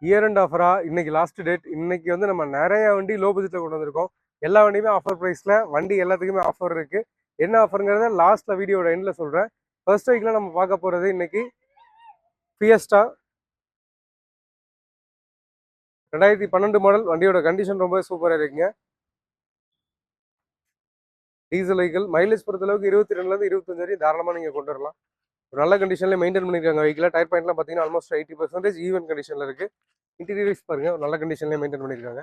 Year and ஆஃபரா இன்னைக்கு last date. இன்னைக்கு வந்து நம்ம நிறைய வண்டி லோ பட்ஜெட்டில் கொண்டு வந்திருக்கோம். எல்லா வண்டியுமே ஆஃபர் ப்ரைஸில், வண்டி எல்லாத்துக்குமே ஆஃபர் இருக்குது. என்ன ஆஃபருங்கிறத லாஸ்ட்டில் வீடியோட எண்டில் சொல்கிறேன். ஃபர்ஸ்ட் வீக்கில் நம்ம பார்க்க போகிறது இன்னைக்கு ஃபியஸ்டா 2012 மாடல். வண்டியோட கண்டிஷன் ரொம்ப சூப்பராக இருக்குங்க. Diesel vehicle. மைலேஜ் பொறுத்தளவுக்கு 22லேருந்து 25 வரையும் தாராளமாக நீங்கள் கொண்டு வரலாம். ஒரு நல்ல கண்டிஷனில் மெயின்டைன் பண்ணியிருக்காங்க வெஹிக்கில். டயர் பாயிண்ட்லாம் பார்த்தீங்கன்னா ஆல்மோஸ்ட் 80% ஈவன் கண்டிஷனில் இருக்குது. இன்டீரியர்ஸ் பாருங்கள், ஒரு நல்ல கண்டிஷன்லேயே மெயின்டைன் பண்ணியிருக்காங்க.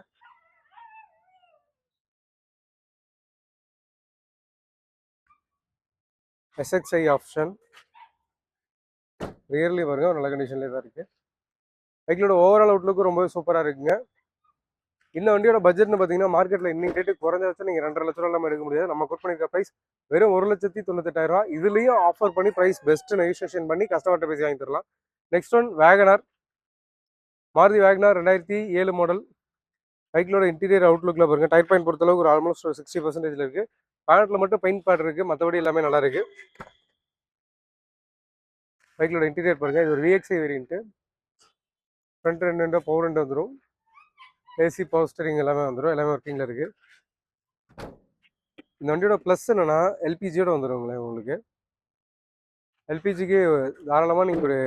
எஸ்எக்ஸ்ஐ ஆப்ஷன். ரியர்லி பாருங்கள், ஒரு நல்ல கண்டிஷன்லேயே தான் இருக்குது. வெஹிக்கிளோட ஓவரால் அவுட்லுக்கு ரொம்ப சூப்பராக இருக்குங்க. இந்த வண்டியோட பட்ஜெட்னு பார்த்தீங்கன்னா மார்க்கெட்டில் இன்னைக்கு ரேட்டு குறைஞ்ச நீங்கள் 2.5 லட்ச ரூபா எடுக்க முடியாது. நம்ம கோட் பண்ணியிருக்க ப்ரைஸ் வெறும் 1,98,000 ரூபா. இதுலேயும் ஆஃபர் பண்ணி ப்ரைஸ் பெஸ்ட் நெகோசியேஷன் பண்ணி கஸ்டமர்கிட்ட பேசி வாங்கி தரலாம். Next one WagonR. Maruti WagonR 2007 model. பைக்கிலோட இன்டீரியர் அவுட்லுக்கில் பாருங்கள். டயர் பாயிண்ட் பொறுத்தளவுக்கு ஒரு ஆல்மோஸ்ட் 60% இருக்குது. பேனட்டில் மட்டும் பெயிண்ட் பேட் இருக்குது, மற்றபடி எல்லாமே நல்லா இருக்குது. பைக்கிலோட இன்டீரியர் பாருங்கள். இது ஒரு விஎக்ஸ்ஐ வேரியன்ட்டு. ஃப்ரண்ட் ரெண்டு பவர் ரெண்டு வந்துடும். ஏசி பவர் ஸ்டீரிங் எல்லாமே வந்துடும். எல்லாமே ஒர்க்கிங்கில் இருக்குது. இந்த வண்டியோட ப்ளஸ் என்னென்னா எல்பிஜியோட வந்துடுங்களேன். உங்களுக்கு எல்பிஜிக்கு தாராளமாக நீங்கள் ஒரு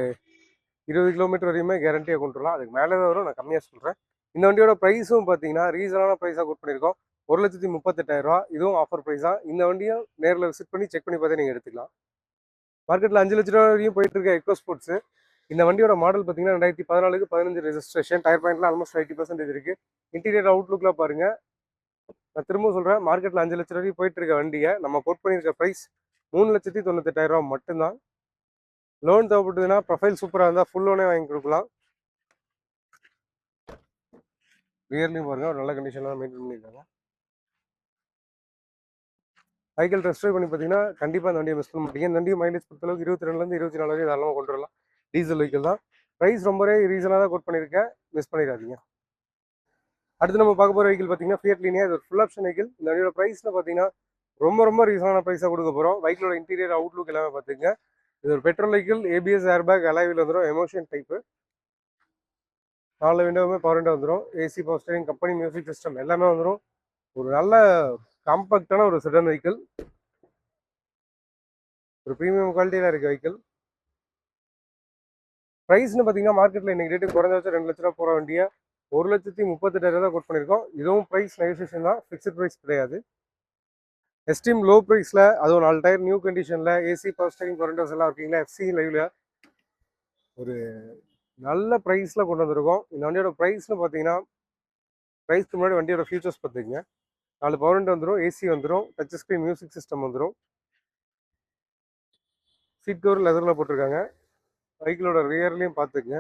20 கிலோமீட்டர் வரையுமே கேரண்டியாக கொண்டு வரலாம். அதுக்கு மேலே வரும், நான் கம்மியாக சொல்கிறேன். இந்த வண்டியோட ப்ரைஸும் பார்த்தீங்கன்னா ரீசனான ப்ரைஸாக கொட் பண்ணியிருக்கோம். 1,38,000 ரூபா. இதுவும் ஆஃபர் ப்ரைஸ் தான். இந்த வண்டியும் நேரில் விசிட் பண்ணி செக் பண்ணி பார்த்தே நீங்கள் எடுத்துக்கலாம். மார்க்கெட்டில் 5 லட்ச ரூபா வரையும் போயிட்டு இருக்க எக்கோ ஸ்போர்ட்ஸு. இந்த வண்டியோட மாடல் பார்த்தீங்கன்னா 2014க்கு 15 ரெஜிஸ்ட்ரேஷன். டயர் பாயிண்ட்லாம் ஆல்மோஸ்ட் 80% இருக்குது. இன்டீரியர் அவுட்லுக்கில் பாருங்கள். நான் திரும்ப சொல்கிறேன், மார்க்கெட்டில் 5 லட்ச ரூபாய்க்கு போயிட்டு இருக்க வண்டியை நம்ம கோட் பண்ணியிருக்க ப்ரைஸ் 3,98,000 ரூபா மட்டும்தான். லோன் தேவைப்பட்டதுன்னா ப்ரொஃபைல் சூப்பராக இருந்தால் ஃபுல் லோனே வாங்கி கொடுக்கலாம். ரியர்லையும் பாருங்கள், ஒரு நல்ல கண்டிஷனில் மெயின்டைன் பண்ணியிருக்காங்க. வெஹிக்கிள் டெஸ்ட் ட்ரைவ் பண்ணி பார்த்தீங்கன்னா கண்டிப்பாக அந்த வண்டியை மிஸ் பண்ண மாட்டீங்க. இந்த வண்டியை மைலேஜ் பொறுத்தளவுக்கு 22லேருந்து 24 வரையும் தாராளமாக கொண்டு வரலாம். டீசல் வெஹிக்கிள் தான். ப்ரைஸ் ரொம்பவே ரீசனாக தான் கோட் பண்ணியிருக்கேன், மிஸ் பண்ணிடாதீங்க. அடுத்து நம்ம பார்க்க போகிற வெஹிக்கிள் பார்த்தீங்கன்னா ஃபியட் லீனியா. இது ஒரு ஃபுல் ஆப்ஷன் வெஹிக்கிள். இந்த வண்டியோட ப்ரைஸில் பார்த்தீங்கன்னா ரொம்ப ரீசனான ப்ரைஸாக கொடுக்க போகிறோம். வெஹிக்கிளோட இன்டீரியர் அவுட்லுக் எல்லாமே பார்த்துங்க. இது ஒரு பெட்ரோல் வெஹிக்கிள். ஏபிஎஸ் ஏர்பேக் அலாயில் வந்துடும். Emotion type. 4 விண்டோவுமே பவர் விண்டோ வந்துடும். AC power steering, company music system எல்லாமே வந்துடும். ஒரு நல்ல காம்பாக்டான ஒரு செடான் வெஹிக்கிள். ஒரு ப்ரீமியம் குவாலிட்டியில் இருக்க வெஹிக்கிள். ப்ரைஸ்னு பார்த்தீங்கன்னா மார்க்கெட்டில் இன்னைக்கு ரேட்டு குறைஞ்ச 2 லட்ச ரூபா போகிற வண்டியை 1,38,000 தான் கோட் பண்ணியிருக்கோம். இதுவும் ப்ரைஸ் நெகோசியேஷன் தான், ஃபிக்ஸ்ட் ப்ரைஸ் கிடையாது. எஸ்டீம் லோ ப்ரைஸில், அதுவும் 4 டயர் நியூ கண்டிஷனில், ஏசி பவர் ஸ்டீரிங் விண்டோஸ் எல்லாம் இருக்கீங்களா, எஃப்சி லைவ்ல ஒரு நல்ல ப்ரைஸில் கொண்டு வந்திருக்கோம். இந்த வண்டியோட ப்ரைஸ்னு பார்த்தீங்கன்னா ப்ரைஸ்க்கு முன்னாடி வண்டியோட ஃபியூச்சர்ஸ் பார்த்துக்கங்க. 4 பவர் விண்டோ வந்துடும், ஏசி வந்துடும், டச் ஸ்க்ரீன் மியூசிக் சிஸ்டம் வந்துடும். சீட் கவர் லெதரில் போட்டிருக்காங்க. வெஹிக்கிளோட ரியர்லையும் பார்த்துக்குங்க,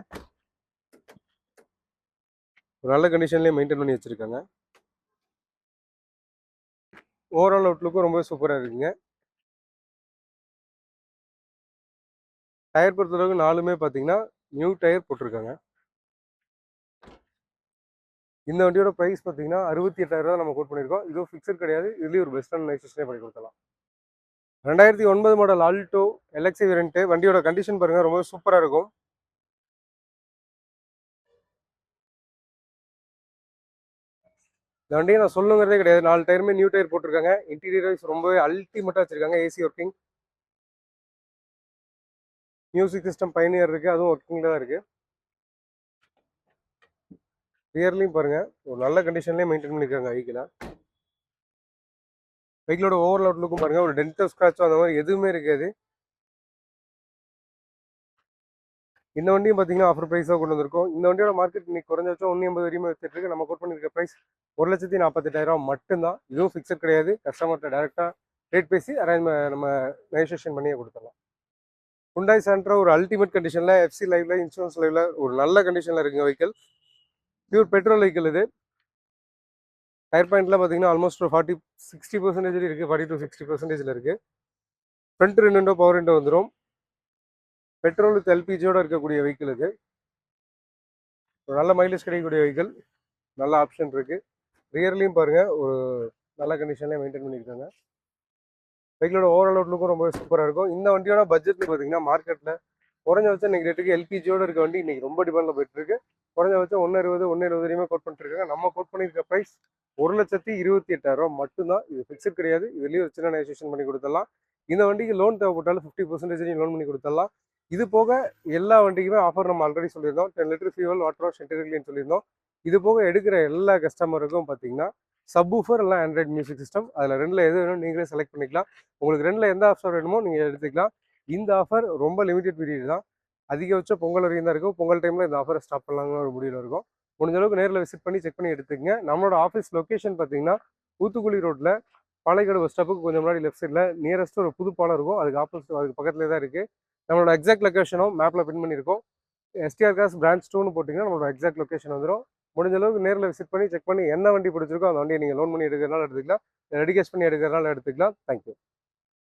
ஒரு நல்ல கண்டிஷன்லேயே மெயின்டைன் பண்ணி வச்சுருக்காங்க. ஓவரால் அவுட்லுக்கும் ரொம்ப சூப்பராக இருக்குங்க. டயர் பொறுத்தளவுக்கு 4மே பார்த்தீங்கன்னா நியூ டயர் போட்டிருக்காங்க. இந்த வண்டியோட ப்ரைஸ் பார்த்தீங்கன்னா 68,000 ரூபா நம்ம கோட் பண்ணியிருக்கோம். இதுவும் ஃபிக்ஸட் கிடையாது. இதுலேயும் ஒரு பெஸ்ட்டான நெகோசியேஷனே பண்ணி கொடுக்கலாம். 2009 மாடல் ஆல்டோ எல்எக்ஸி வேரியன்ட்டு. வண்டியோட கண்டிஷன் பாருங்கள், ரொம்ப சூப்பராக இருக்கும். இந்த வண்டியை நான் சொல்லுங்கிறதே கிடையாது. 4 டயருமே நியூ டயர் போட்டிருக்காங்க. இன்டீரியர் வைஸ் ரொம்பவே அல்டிமேட்டாக வச்சிருக்காங்க. ஏசி ஒர்க்கிங், மியூசிக் சிஸ்டம் பயனியர் இருக்குது, அதுவும் ஒர்க்கிங்கில் தான் இருக்குது. ரியர்லையும் பாருங்கள், ஒரு நல்ல கண்டிஷன்லேயே மெயின்டைன் பண்ணியிருக்காங்க வெஹிக்கிளை. வெஹிக்கிளோட ஓவரால் அவுட்லுக்கும் பாருங்கள், ஒரு டென்ட்டோ ஸ்க்ராச்சோ அந்த மாதிரி எதுவுமே இருக்காது. இந்த வண்டியும் பார்த்தீங்கன்னா ஆஃபர் ப்ரைஸாக கொண்டு வந்திருக்கோம். இந்த வண்டியோட மார்க்கெட் இன்னைக்கு குறைஞ்சபட்சம் 180 வரையுமே வித்துட்டு இருக்கு. நம்ம கோட் பண்ணியிருக்க ப்ரைஸ் 1,48,000 மட்டும்தான். இதுவும் ஃபிக்ஸட் கிடையாது. கஸ்டமர்கிட்ட டேரெக்டாக ரேட் பேசி நம்ம நெகோசியேஷன் பண்ணியே கொடுத்துடலாம். ஹுண்டாய் சாண்ட்ரா ஒரு அல்டிமேட் கண்டிஷனில், எஃப்சி லைவ்ல, இன்சூரன்ஸ் லைவ்ல ஒரு நல்ல கண்டிஷனில் இருக்குங்க வெஹிக்கிள். பியூர் பெட்ரோல் வெஹிக்கிள் இது. டயர் பாயிண்ட்ல பார்த்தீங்கன்னா ஆல்மோஸ்ட் ஒரு 60% இருக்குது. 40 to 60% இருக்குது. ஃப்ரண்ட் 2 விண்டோ பவர் விண்டோ வந்துடும். பெட்ரோல் வித் எல்பிஜியோட இருக்கக்கூடிய வெஹிக்கிள் இது. ஒரு நல்ல மைலேஜ் கிடைக்கக்கூடிய வெஹிக்கிள், நல்ல ஆப்ஷன் இருக்குது. ரியர்லையும் பாருங்கள், ஒரு நல்ல கண்டிஷன்லேயே மெயின்டைன் பண்ணியிருக்காங்க. வெஹிக்கிளோட ஓவரால் அவுட்லுக்கும் ரொம்ப சூப்பராக இருக்கும். இந்த வண்டியோட பட்ஜெட் பார்த்தீங்கன்னா மார்க்கெட்டில் குறைஞ்சபட்சம் இன்னைக்கு ரேட்டுக்கு எல்பிஜியோட இருக்க வண்டி இன்னைக்கு ரொம்ப டிமாண்டில் போயிட்டு இருக்கு. குறைஞ்சபட்சம் 160 170 வரையுமே கோட் பண்ணிட்டு இருக்காங்க. நம்ம கோட் பண்ணியிருக்க ப்ரைஸ் 1,28,000 மட்டும்தான். இது ஃபிக்ஸட் கிடையாது. இதுலேயும் ஒரு சின்ன நெகோசியேஷன் பண்ணி கொடுத்துடலாம். இந்த வண்டிக்கு லோன் தேவைப்பட்டாலும் 50% லோன் பண்ணி கொடுத்துடலாம். இது போக எல்லா வண்டிக்குமே ஆஃபர் நம்ம ஆல்ரெடி சொல்லியிருந்தோம். 10 லிட்டர் ஃபியூவல் வாட்டர் வாஷ் இன்டீரியர்னு சொல்லியிருந்தோம். இது போக எடுக்கிற எல்லா கஸ்டமருக்கும் பார்த்தீங்கன்னா சப்வூஃபர் இல்லை ஆண்ட்ராய்ட் மியூசிக் சிஸ்டம், அதில் ரெண்டில் எது வேணும் நீங்களே செலக்ட் பண்ணிக்கலாம். உங்களுக்கு ரெண்டில் எந்த ஆஃபர் வேணுமோ நீங்கள் எடுத்துக்கலாம். இந்த ஆஃபர் ரொம்ப லிமிடெட் பீரியட் தான். அதிகபட்சம் பொங்கல் வரைக்கும் தான் இருக்கும். பொங்கல் டைமில் இந்த ஆஃபரை ஸ்டாப் பண்ணலாங்கிற ஒரு முடிவில் இருக்கும். முடிஞ்ச அளவுக்கு நேரில் விசிட் பண்ணி செக் பண்ணி எடுத்துக்கங்க. நம்மளோட ஆஃபீஸ் லொக்கேஷன் பார்த்தீங்கன்னா ஊத்துக்குளி ரோட்டில் பாளையக்காடு பஸ் ஸ்டாப்புக்கு கொஞ்சம் முன்னாடி லெஃப்ட் சைடில் நியரஸ்ட் ஒரு புது பாலம் இருக்கும். அதுக்கு ஆப்போசிட் அதுக்கு பக்கத்துலேயே தான் இருக்குது. நம்மளோட எக்ஸாக்ட் லொக்கேஷனும் மேப்பில் பின் பண்ணியிருக்கோம். எஸ்டிஆர் காஸ் பிரான்ச் 2ன்னு போட்டிங்கன்னா நம்மளோட எக்ஸாக்ட் லொக்கேஷன் வந்துடும். முடிஞ்ச அளவுக்கு நேரில் விசிட் பண்ணி செக் பண்ணி என்ன வண்டி பிடிச்சிருக்கோ அந்த வண்டியை நீங்கள் லோன் பண்ணி எடுக்கிறனால எடுத்துக்கலாம், ரெடி கேஷ் பண்ணி எடுக்கிறனால எடுத்துக்கலாம். தேங்க்யூ.